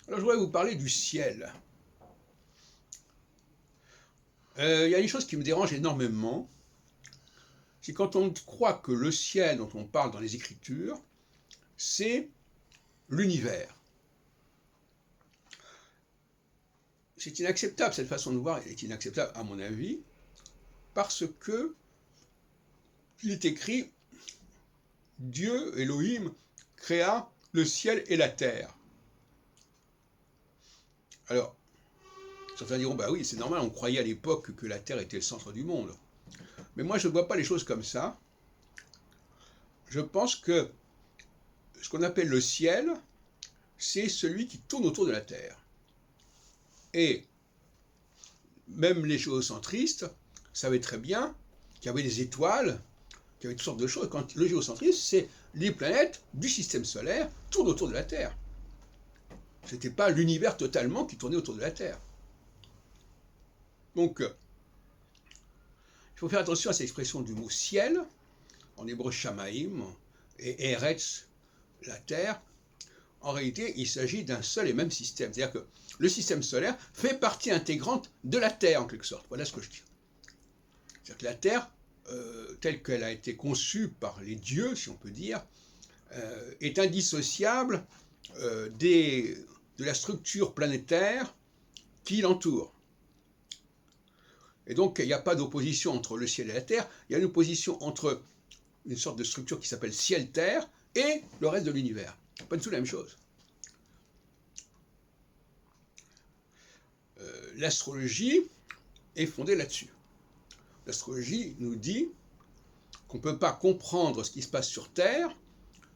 Alors, je voudrais vous parler du ciel. Il y a une chose qui me dérange énormément, c'est quand on croit que le ciel dont on parle dans les Écritures, c'est l'univers. C'est inacceptable, cette façon de voir est inacceptable à mon avis, parce que il est écrit Dieu, Elohim, créa le ciel et la terre. Alors, certains diront, bah oui, c'est normal, on croyait à l'époque que la terre était le centre du monde. Mais moi, je ne vois pas les choses comme ça. Je pense que ce qu'on appelle le ciel, c'est celui qui tourne autour de la terre. Et même les géocentristes savaient très bien qu'il y avait des étoiles, qu'il y avait toutes sortes de choses. Quand le géocentrisme, c'est les planètes du système solaire tournent autour de la Terre. Ce n'était pas l'univers totalement qui tournait autour de la Terre. Donc, il faut faire attention à cette expression du mot ciel, en hébreu shamaïm, et eretz, la Terre. En réalité, il s'agit d'un seul et même système. C'est-à-dire que le système solaire fait partie intégrante de la Terre, en quelque sorte. Voilà ce que je dis. C'est-à-dire que la Terre, telle qu'elle a été conçue par les dieux, si on peut dire, est indissociable de la structure planétaire qui l'entoure. Et donc, il n'y a pas d'opposition entre le ciel et la Terre, il y a une opposition entre une sorte de structure qui s'appelle ciel-terre et le reste de l'univers. Pas du tout la même chose. L'astrologie est fondée là-dessus. L'astrologie nous dit qu'on ne peut pas comprendre ce qui se passe sur Terre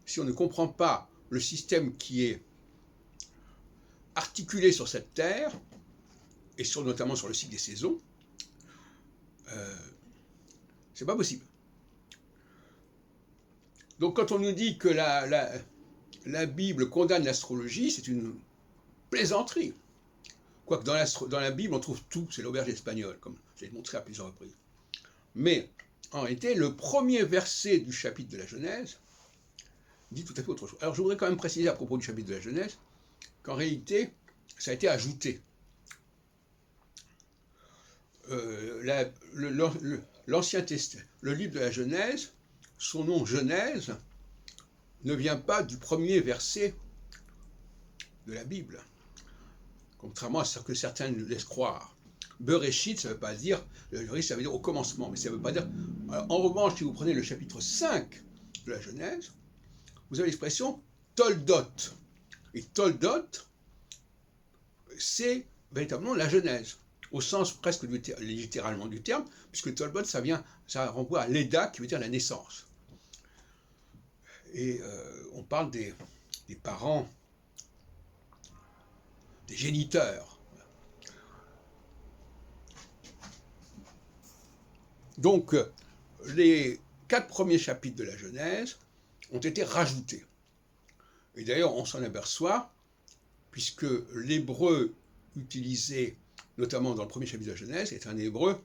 si on ne comprend pas le système qui est articulé sur cette Terre, et notamment sur le cycle des saisons. C'est pas possible. Donc quand on nous dit que la Bible condamne l'astrologie, c'est une plaisanterie. Quoique dans la Bible, on trouve tout, c'est l'auberge espagnole, comme j'ai montré à plusieurs reprises. Mais en réalité, le premier verset du chapitre de la Genèse dit tout à fait autre chose. Alors je voudrais quand même préciser à propos du chapitre de la Genèse qu'en réalité, ça a été ajouté. L'Ancien Testament, le livre de la Genèse, son nom Genèse, ne vient pas du premier verset de la Bible, contrairement à ce que certains nous laissent croire. Bereshit, ça veut pas dire, ça veut dire au commencement, mais ça veut pas dire. Alors, en revanche, si vous prenez le chapitre 5 de la Genèse, vous avez l'expression Toldot. Et Toldot, c'est véritablement la Genèse, au sens presque littéralement du terme, puisque Toldot, ça renvoie à l'Eda, qui veut dire la naissance. Et on parle des parents, des géniteurs. Donc, les 4 premiers chapitres de la Genèse ont été rajoutés. Et d'ailleurs, on s'en aperçoit, puisque l'hébreu utilisé, notamment dans le premier chapitre de la Genèse, est un hébreu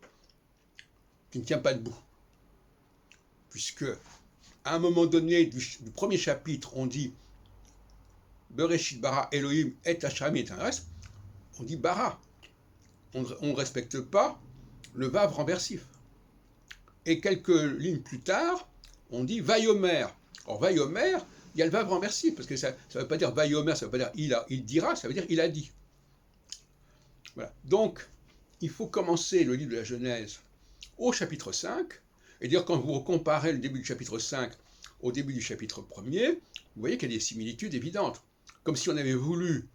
qui ne tient pas debout. Puisque, à un moment donné du premier chapitre, on dit Bereshit bara Elohim et Hasham et reste, on dit bara. On ne respecte pas le vav renversif. Et quelques lignes plus tard, on dit Vayomer. Or, Vayomer, il y a le vav renversif, parce que ça ne veut pas dire Vayomer, ça ne veut pas dire il dira, ça veut dire il a dit. Voilà. Donc, il faut commencer le livre de la Genèse au chapitre 5, et dire quand vous comparez le début du chapitre 5 au début du chapitre 1er, vous voyez qu'il y a des similitudes évidentes. Comme si on avait voulu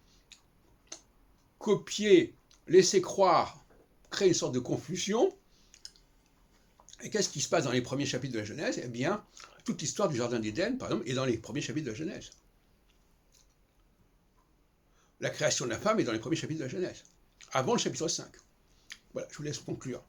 copier, laisser croire, créer une sorte de confusion. Et qu'est-ce qui se passe dans les premiers chapitres de la Genèse? Eh bien, toute l'histoire du Jardin d'Éden, par exemple, est dans les premiers chapitres de la Genèse. La création de la femme est dans les premiers chapitres de la Genèse, avant le chapitre 5. Voilà, je vous laisse conclure.